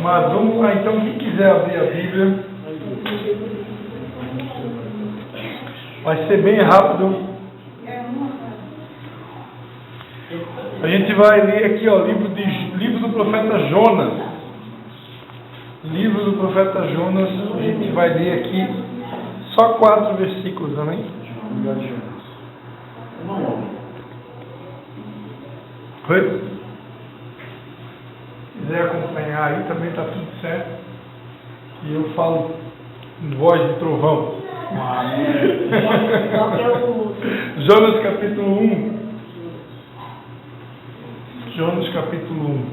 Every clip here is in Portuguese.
Mas vamos lá, então, quem quiser abrir a Bíblia, vai ser bem rápido. A gente vai ler aqui, ó, livro do profeta Jonas. Livro do profeta Jonas, a gente vai ler aqui só 4 versículos, amém? Oi? Se quiser acompanhar aí, também está tudo certo. E eu falo em voz de trovão. Jonas capítulo 1. Jonas capítulo 1.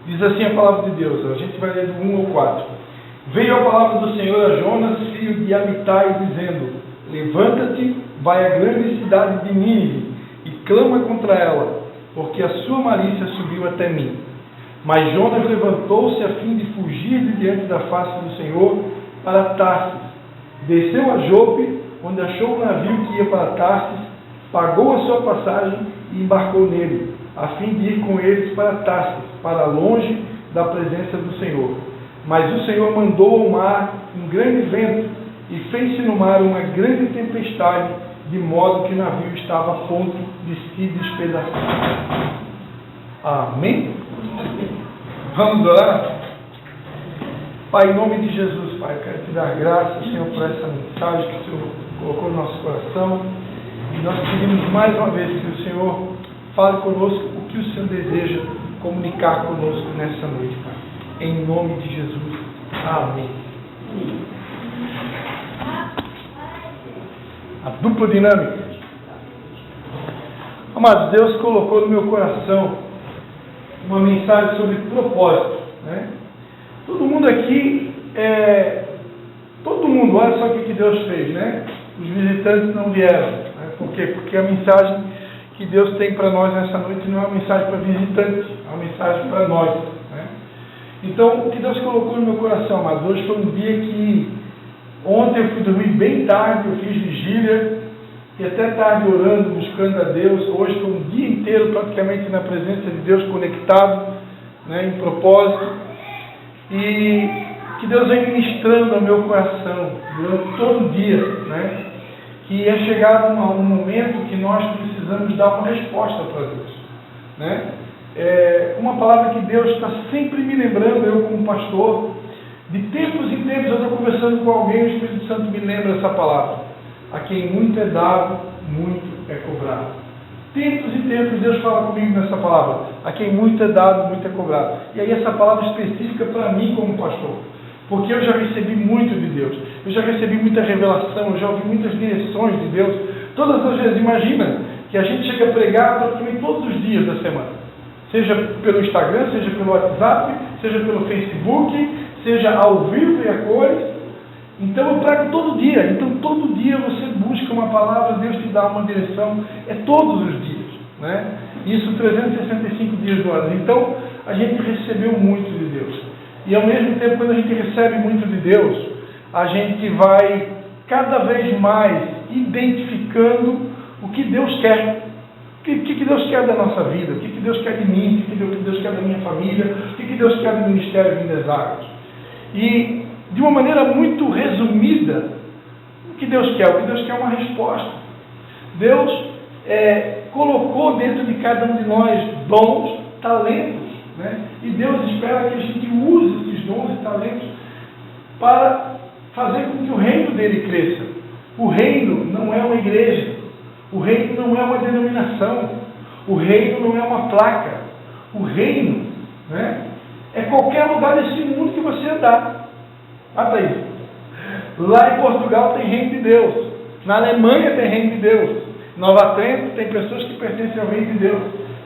Diz assim a palavra de Deus, a gente vai ler do 1 ao 4. Veio a palavra do Senhor a Jonas, filho de Amitai, dizendo: levanta-te, vai à grande cidade de Nínive e clama contra ela, porque a sua malícia subiu até mim. Mas Jonas levantou-se a fim de fugir de diante da face do Senhor para Tarsis. Desceu a Jope, onde achou um navio que ia para Tarsis, pagou a sua passagem e embarcou nele, a fim de ir com eles para Tarsis, para longe da presença do Senhor. Mas o Senhor mandou ao mar um grande vento e fez-se no mar uma grande tempestade, de modo que o navio estava a ponto de se despedaçar. Amém? Vamos orar? Pai, em nome de Jesus, Pai, eu quero te dar graças, Senhor, por essa mensagem que o Senhor colocou no nosso coração. E nós pedimos mais uma vez que o Senhor fale conosco o que o Senhor deseja comunicar conosco nessa noite, Pai. Em nome de Jesus. Amém. A dupla dinâmica. Amados, Deus colocou no meu coração uma mensagem sobre propósito, né? Todo mundo aqui, olha só o que Deus fez, né? Os visitantes não vieram, né? Por quê? Porque a mensagem que Deus tem para nós nessa noite não é uma mensagem para visitantes, é uma mensagem para nós, né? Então, o que Deus colocou no meu coração, mas hoje foi um dia que ontem eu fui dormir bem tarde, eu fiz vigília, e até tarde orando, buscando a Deus. Hoje foi um dia inteiro praticamente na presença de Deus, conectado, né, em propósito. E que Deus vem ministrando ao meu coração durante todo o dia, né, que é chegado um momento que nós precisamos dar uma resposta para Deus, né? Uma palavra que Deus está sempre me lembrando, eu como pastor, de tempos em tempos eu estou conversando com alguém, o Espírito Santo me lembra essa palavra: a quem muito é dado, muito é cobrado. Tempos e tempos Deus fala comigo nessa palavra: a quem muito é dado, muito é cobrado. E aí essa palavra específica para mim como pastor, porque eu já recebi muito de Deus, eu já recebi muita revelação, eu já ouvi muitas direções de Deus, todas as vezes. Imagina que a gente chega a pregar praticamente todos os dias da semana, seja pelo Instagram, seja pelo WhatsApp, seja pelo Facebook, seja ao vivo e a cores. Então eu prego todo dia. Então todo dia você busca uma palavra, Deus te dá uma direção. É todos os dias, né? Isso 365 dias do ano. Então a gente recebeu muito de Deus. E ao mesmo tempo, quando a gente recebe muito de Deus, a gente vai cada vez mais identificando o que Deus quer. O que Deus quer da nossa vida? O que Deus quer de mim? O que Deus quer da minha família? O que Deus quer do Ministério Vidas Águas? E de uma maneira muito resumida, o que Deus quer? O que Deus quer é uma resposta. Deus colocou dentro de cada um de nós dons, talentos, né? E Deus espera que a gente use esses dons e talentos para fazer com que o reino dele cresça. O reino não é uma igreja, o reino não é uma denominação, o reino não é uma placa. O reino, né, é qualquer lugar desse mundo que você andar. Mata isso. Lá em Portugal tem reino de Deus. Na Alemanha tem reino de Deus. Em Nova Trento tem pessoas que pertencem ao reino de Deus.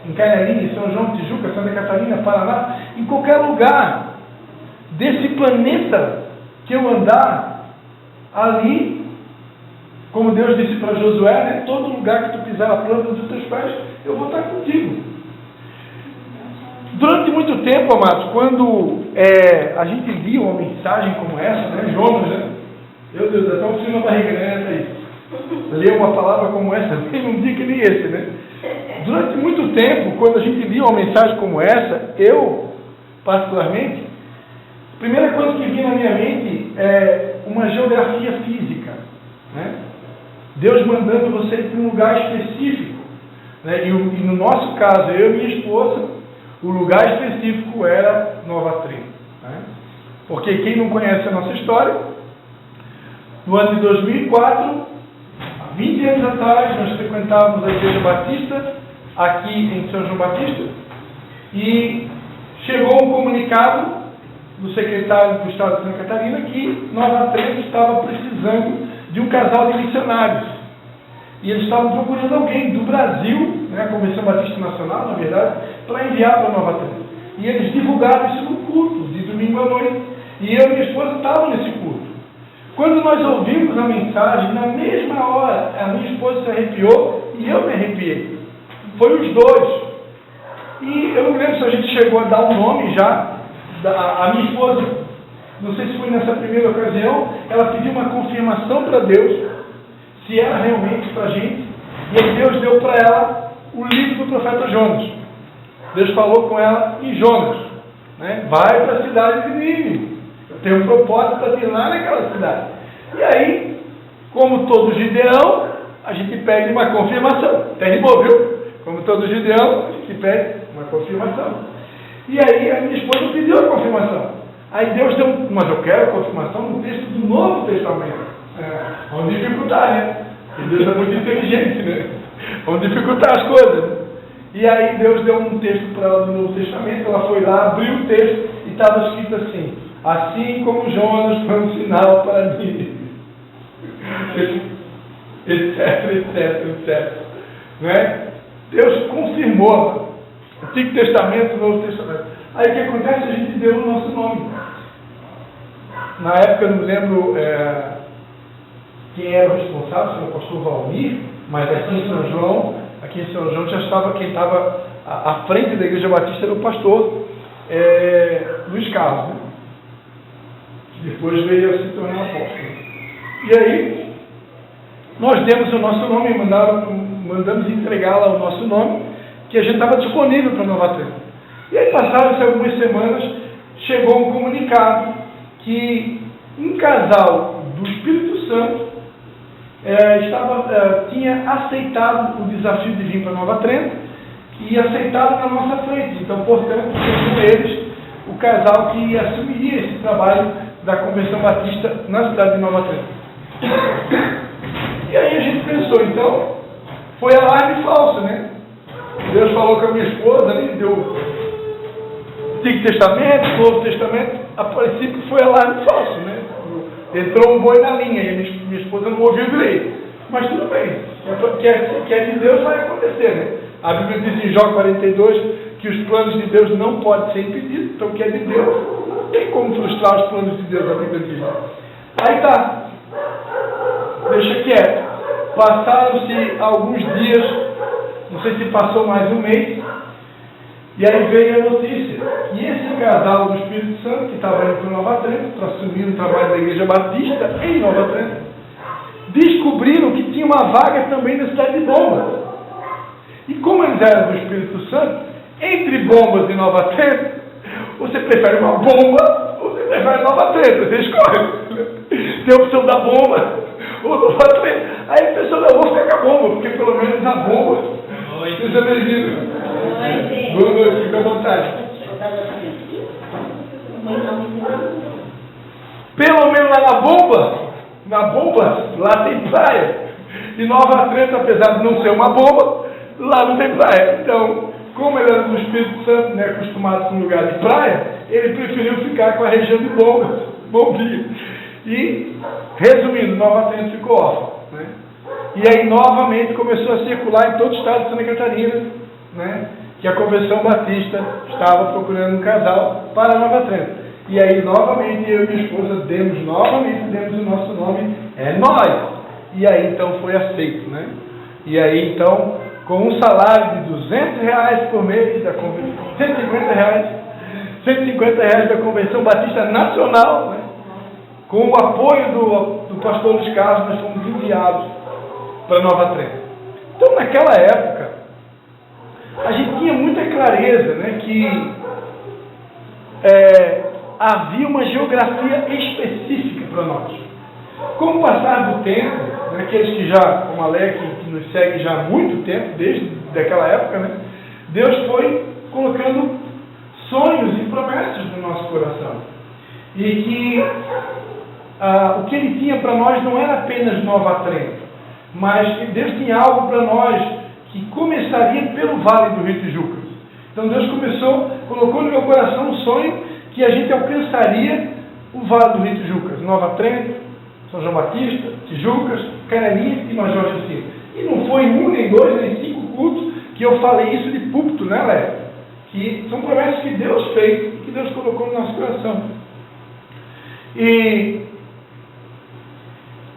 Em Canharim, São João, Tijuca, Santa Catarina, Paraná. Em qualquer lugar desse planeta que eu andar, ali, como Deus disse para Josué, né, todo lugar que tu pisar a planta dos teus pés, eu vou estar contigo. Durante muito tempo, amados, quando a gente lia uma mensagem como essa, né, Jonas, né? Meu Deus, até um frio na barriga, né? Ler uma palavra como essa, tem um dia que nem esse, né? durante muito tempo, quando a gente lia uma mensagem como essa, eu, particularmente, a primeira coisa que vinha na minha mente é uma geografia física, né? Deus mandando você ir para um lugar específico, né? E no nosso caso, eu e minha esposa, o lugar específico era Nova Trento, né? Porque quem não conhece a nossa história, no ano de 2004, há 20 anos atrás, nós frequentávamos a Igreja Batista, aqui em São João Batista, e chegou um comunicado do secretário do Estado de Santa Catarina que Nova Trento estava precisando de um casal de missionários. E eles estavam procurando alguém do Brasil, né, a Convenção Batista Nacional, na verdade, para enviar para Nova Trento. E eles divulgaram isso no culto, de domingo à noite. E eu e minha esposa estávamos nesse culto. Quando nós ouvimos a mensagem, na mesma hora, a minha esposa se arrepiou e eu me arrepiei. Foi os dois. E eu não lembro se a gente chegou a dar um nome já. A minha esposa, não sei se foi nessa primeira ocasião, ela pediu uma confirmação para Deus, se era realmente para a gente, e aí Deus deu para ela o livro do profeta Jonas. Deus falou com ela em Jonas, né? Vai para a cidade de Nínive, eu tenho um propósito para ir lá naquela cidade. E aí, como todo Gideão, a gente pede uma confirmação. Até rimou, viu? Como todo Gideão, a gente pede uma confirmação. E aí a minha esposa pediu a confirmação. Aí Deus deu, mas eu quero a confirmação no texto do Novo Testamento. Vamos dificultar, né? Porque Deus é muito inteligente, né? Vamos dificultar as coisas. Né? E aí Deus deu um texto para ela do Novo Testamento, ela foi lá, abriu o texto e estava escrito assim: assim como Jonas foi um sinal para mim. etc. Né? Deus confirmou. Antigo Testamento, Novo Testamento. Aí o que acontece? A gente deu o nosso nome. Na época eu não me lembro quem era o responsável, se era o pastor Valmir, mas aqui em São João já estava, quem estava à frente da Igreja Batista era o pastor Luiz Carlos, né? Depois veio a se tornar apóstolo. E aí nós demos o nosso nome, mandamos entregar lá o nosso nome, que a gente estava disponível para Nova Trento. E aí passaram-se algumas semanas, chegou um comunicado que um casal do Espírito Santo tinha aceitado o desafio de vir para Nova Trento e aceitado na nossa frente. Então, portanto, seriam eles o casal que assumiria esse trabalho da Convenção Batista na cidade de Nova Trento. E aí a gente pensou, então, foi alarme falso, né? Deus falou com a minha esposa, ali, deu Antigo Testamento, Novo Testamento, a princípio foi alarme falso, né? Entrou um boi na linha e minha esposa não ouviu direito. Mas tudo bem, que é de Deus vai acontecer, né? A Bíblia diz em Jó 42 que os planos de Deus não podem ser impedidos, então o que é de Deus não tem como frustrar os planos de Deus, a Bíblia diz. Aí tá, deixa quieto. Passaram-se alguns dias, não sei se passou mais um mês, e aí veio a notícia que esse casal do Espírito Santo, que estava indo para Nova Trento, para assumir o trabalho da Igreja Batista em Nova Trento, descobriram que tinha uma vaga também na cidade de Bombas. E como eles eram do Espírito Santo, entre Bombas e Nova Trento, você prefere uma bomba ou você prefere Nova Trento? Você escolhe. Tem a opção da bomba ou Nova Trento. Aí a pessoa não, vou ficar com a bomba, porque pelo menos na bomba seja bem-vindo. Boa noite, fica à vontade. Pelo menos lá na bomba, lá tem praia. E Nova Trento, apesar de não ser uma bomba, lá não tem praia. Então, como ele era do Espírito Santo, né, acostumado com lugar de praia, ele preferiu ficar com a região de Bombinha. E, resumindo, Nova Trento ficou órfã, né? E aí, novamente, começou a circular em todo o estado de Santa Catarina, né, que a Convenção Batista estava procurando um casal para Nova Trento. E aí, novamente, eu e minha esposa demos o nosso nome, é nós. E aí, então, foi aceito, né? E aí, então, com um salário de R$200 por mês, da Convenção, R$150 da Convenção Batista Nacional, né? Com o apoio do pastor Luiz Carlos, nós fomos enviados para Nova Trento. Então, naquela época, clareza, né, que havia uma geografia específica para nós. Com o passar do tempo, né, aqueles que já, como Alec, que nos segue já há muito tempo, desde aquela época, né, Deus foi colocando sonhos e promessas no nosso coração. E que o que Ele tinha para nós não era apenas Nova Trento, mas que Deus tinha algo para nós que começaria pelo Vale do Rio Tijucas. Então Deus colocou no meu coração um sonho que a gente alcançaria o Vale do Rio Tijucas, Nova Trento, São João Batista, Tijucas, Canelinha e Major Jacinto. E não foi em 1, nem 2, nem 5 cultos que eu falei isso de púlpito, né, Léo? Que são promessas que Deus fez, que Deus colocou no nosso coração.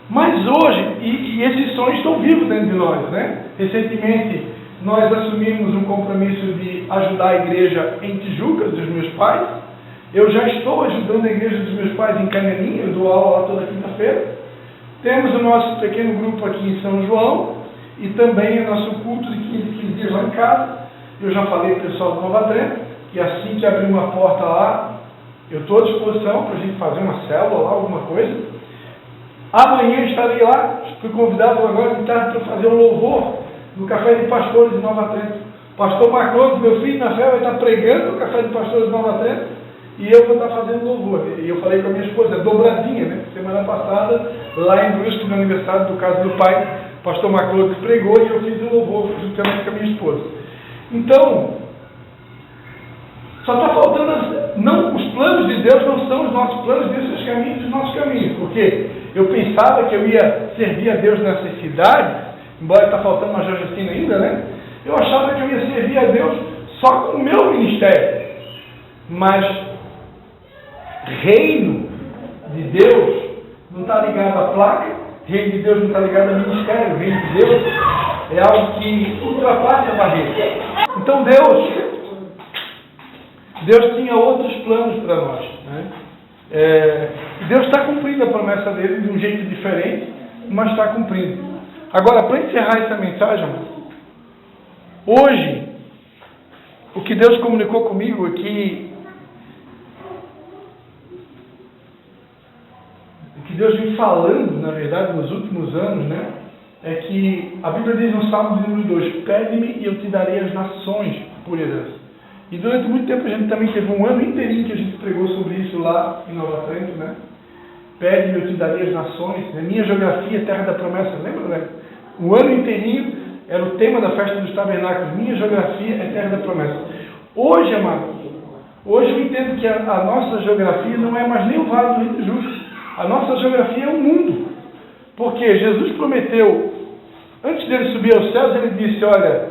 Mas hoje, e esses sonhos estão vivos dentro de nós, né? Recentemente, nós assumimos um compromisso de ajudar a igreja em Tijucas, dos meus pais. Eu já estou ajudando a igreja dos meus pais em Canelinha, eu dou aula lá toda quinta-feira. Temos o nosso pequeno grupo aqui em São João, e também o nosso culto de 15 dias lá em casa. Eu já falei para o pessoal do Nova Trento, que assim que abrir uma porta lá, eu estou à disposição para a gente fazer uma célula lá, alguma coisa. Amanhã estarei lá, fui convidado agora de tarde para fazer um louvor no Café de Pastores de Nova Trento. O pastor Marcos, meu filho na fé, vai estar pregando no Café de Pastores de Nova Trento e eu vou estar fazendo louvor. E eu falei com a minha esposa, dobradinha, né? Semana passada, lá em Brusque, no aniversário do caso do pai, o pastor Marcos pregou e eu fiz o louvor juntamente com a minha esposa. Então, só está faltando, os planos de Deus não são os nossos planos, Deus seus caminhos os nossos caminhos. Porque eu pensava que eu ia servir a Deus nessas cidades, embora está faltando uma Josefina ainda, né? Eu achava que eu ia servir a Deus só com o meu ministério. Mas reino de Deus não está ligado à placa, reino de Deus não está ligado a ministério, reino de Deus é algo que ultrapassa a barreira. Então Deus tinha outros planos para nós, né? Deus está cumprindo a promessa dele de um jeito diferente, mas está cumprindo. Agora, para encerrar essa mensagem, hoje, o que Deus comunicou comigo é que Deus vem falando, na verdade, nos últimos anos, né? É que a Bíblia diz no Salmo de número 2, pede-me e eu te darei as nações por herança. E durante muito tempo a gente também teve um ano inteirinho que a gente pregou sobre isso lá em Nova Trento, né? Pede-me e eu te darei as nações. Na minha geografia, terra da promessa, lembra, né? O ano inteirinho era o tema da festa dos tabernáculos. Minha geografia é terra da promessa. Hoje, amado, hoje eu entendo que a nossa geografia não é mais nem o Vale do Rio Tijucas. A nossa geografia é o mundo. Porque Jesus prometeu, antes dele subir aos céus, ele disse, olha,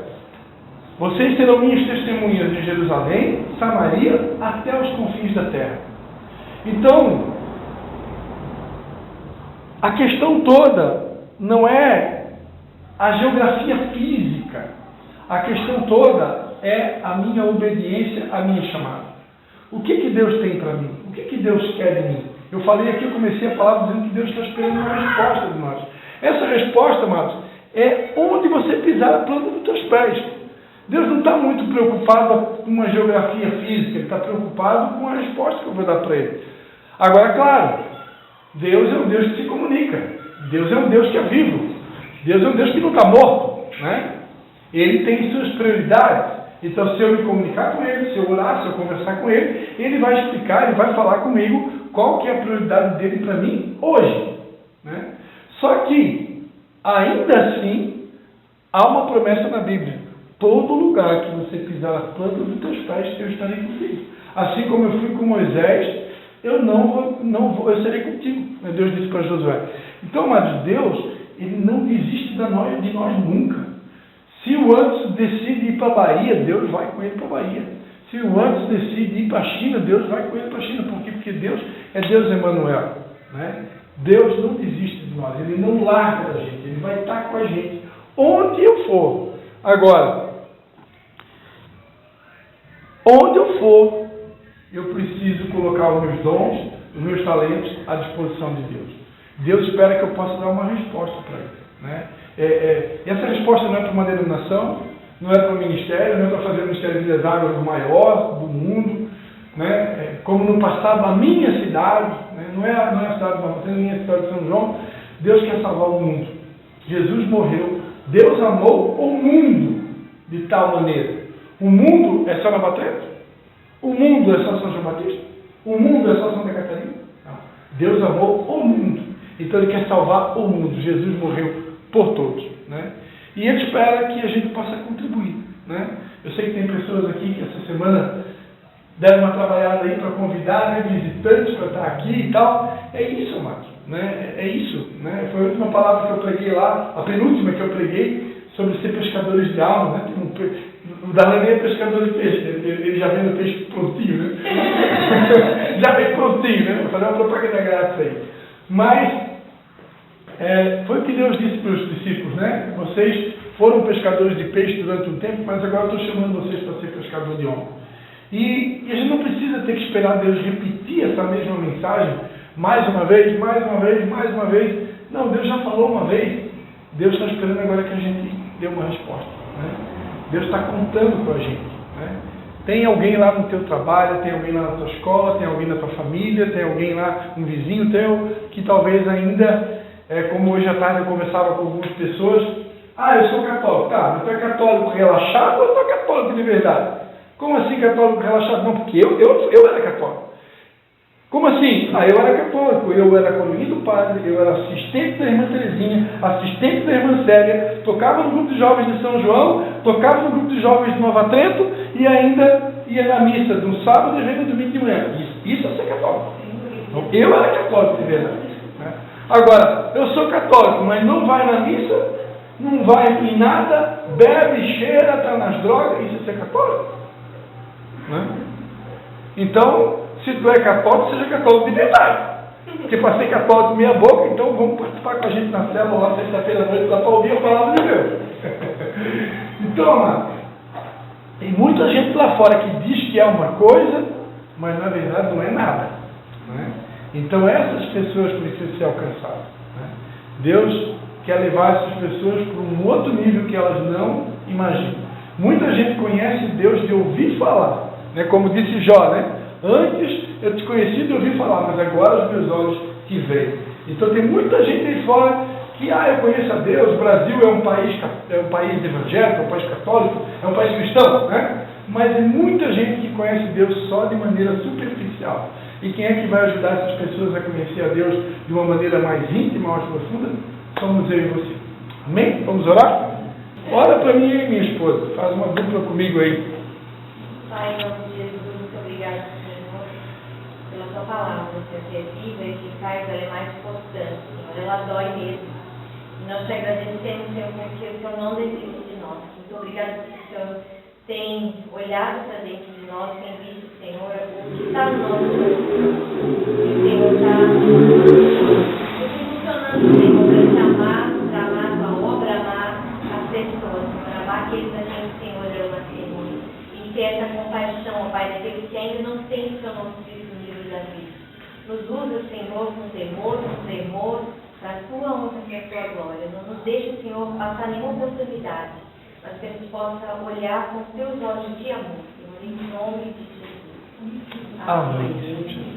vocês serão minhas testemunhas em Jerusalém, Samaria, até os confins da terra. Então, a questão toda não é a geografia física. A questão toda é a minha obediência, a minha chamada. O que Deus tem para mim? O que Deus quer de mim? Eu falei aqui, eu comecei a falar dizendo que Deus está esperando uma resposta de nós. Essa resposta, amados, é onde você pisar a planta dos teus pés. Deus não está muito preocupado com uma geografia física, Ele está preocupado com a resposta que eu vou dar para Ele. Agora, claro, Deus é um Deus que se comunica. Deus é um Deus que é vivo. Deus é um Deus que não está morto, né? Ele tem suas prioridades. Então, se eu me comunicar com Ele, se eu orar, se eu conversar com Ele, Ele vai explicar, Ele vai falar comigo qual que é a prioridade dele para mim hoje, né? Só que, ainda assim, há uma promessa na Bíblia. Todo lugar que você pisar a planta dos teus pés, eu estarei contigo. Assim como eu fui com Moisés, eu serei contigo. Deus disse para Josué. Então, amados, Deus, Ele não desiste de nós nunca. Se o Anderson decide ir para a Bahia, Deus vai com ele para a Bahia. Se o Anderson decide ir para a China, Deus vai com ele para a China. Por quê? Porque Deus é Deus Emmanuel, né? Deus não desiste de nós. Ele não larga da gente. Ele vai estar com a gente onde eu for. Agora, onde eu for, eu preciso colocar os meus dons, os meus talentos à disposição de Deus. Deus espera que eu possa dar uma resposta para ele, né? Essa resposta não é para uma denominação, não é para o ministério, não é para fazer o Ministério de Vidas Águas o maior do mundo, né? Como no passado, a minha cidade, né? não é a cidade de Barbacena, a minha cidade de São João, Deus quer salvar o mundo. Jesus morreu, Deus amou o mundo de tal maneira. O mundo é só Nova Trento? O mundo é só São João Batista? O mundo é só Santa Catarina? Não. Deus amou o mundo. Então Ele quer salvar o mundo. Jesus morreu por todos, né? E Ele espera que a gente possa contribuir, né? Eu sei que tem pessoas aqui que essa semana deram uma trabalhada aí para convidar, né, visitantes para estar aqui e tal. É isso, amados, né? É isso, né? Foi a última palavra que eu preguei lá, a penúltima que eu preguei, sobre ser pescadores de alma, né? O Darlan é pescador de peixe, ele já vem no peixe prontinho, né? Já vem prontinho, né? Vou fazer uma propaganda grátis aí. Mas foi o que Deus disse para os discípulos, né? Vocês foram pescadores de peixe durante um tempo, mas agora eu estou chamando vocês para ser pescador de homem. E a gente não precisa ter que esperar Deus repetir essa mesma mensagem mais uma vez, mais uma vez, mais uma vez. Não, Deus já falou uma vez. Deus está esperando agora que a gente dê uma resposta, né? Deus está contando com a gente, né? Tem alguém lá no teu trabalho, tem alguém lá na tua escola, tem alguém na tua família, tem alguém lá, um vizinho teu, que talvez ainda, como hoje à tarde eu conversava com algumas pessoas, eu sou católico, tá, mas tu é católico relaxado ou tu é católico de verdade? Como assim católico relaxado? Não, porque eu era católico. Como assim? Eu era católico, eu era coroinha do padre, eu era assistente da irmã Terezinha, assistente da irmã Célia, tocava no grupo de jovens de São João, tocava no grupo de jovens de Nova Trento e ainda ia na missa de um sábado e veio no domingo de manhã. Isso é ser católico. Então, eu era católico de verdade, né? Agora, eu sou católico, mas não vai na missa, não vai em nada, bebe, cheira, está nas drogas, isso é ser católico, né? Então, se tu é católico, seja católico de verdade. Porque para ser católico meia boca, então vamos participar com a gente na célula lá sexta-feira à noite para ouvir a palavra de Deus. Então, mano, tem muita gente lá fora que diz que é uma coisa, mas na verdade não é nada, né? Então essas pessoas precisam ser alcançadas, né? Deus quer levar essas pessoas para um outro nível que elas não imaginam. Muita gente conhece Deus de ouvir falar, né? Como disse Jó, né? Antes eu te conheci de ouvir falar, mas agora os meus olhos te veem. Então tem muita gente aí fora que, eu conheço a Deus, o Brasil é um país evangélico, é um país católico, é um país cristão, né? Mas tem muita gente que conhece Deus só de maneira superficial. E quem é que vai ajudar essas pessoas a conhecer a Deus de uma maneira mais íntima, mais profunda? Somos eu e você. Amém? Vamos orar? Ora para mim e minha esposa. Faz uma dupla comigo aí. Pai, em nome de Jesus, muito obrigado, Senhor, pela tua palavra, Senhor, que é viva e eficaz, ela é mais constante, Senhor, ela dói mesmo. E nós te agradecemos, Senhor, porque o Senhor não desiste de nós. Muito obrigado porque o Senhor tem olhado para dentro de nós, tem visto, Senhor, o que está no nosso coração. E o Senhor está nos impulsionando, Senhor, para te amar, para amar a tua obra, amar as pessoas, para amar aqueles a quem o Senhor ama, Senhor. E ter essa compaixão, ó Pai, daqueles que ainda não têm o seu nome escrito no livro da vida. Nos usa, Senhor, com temor, para a tua honra e a tua glória. Não nos deixe, Senhor, passar nenhuma oportunidade, mas que a gente possa olhar com os teus olhos de amor, Senhor, em nome de Jesus. Amém.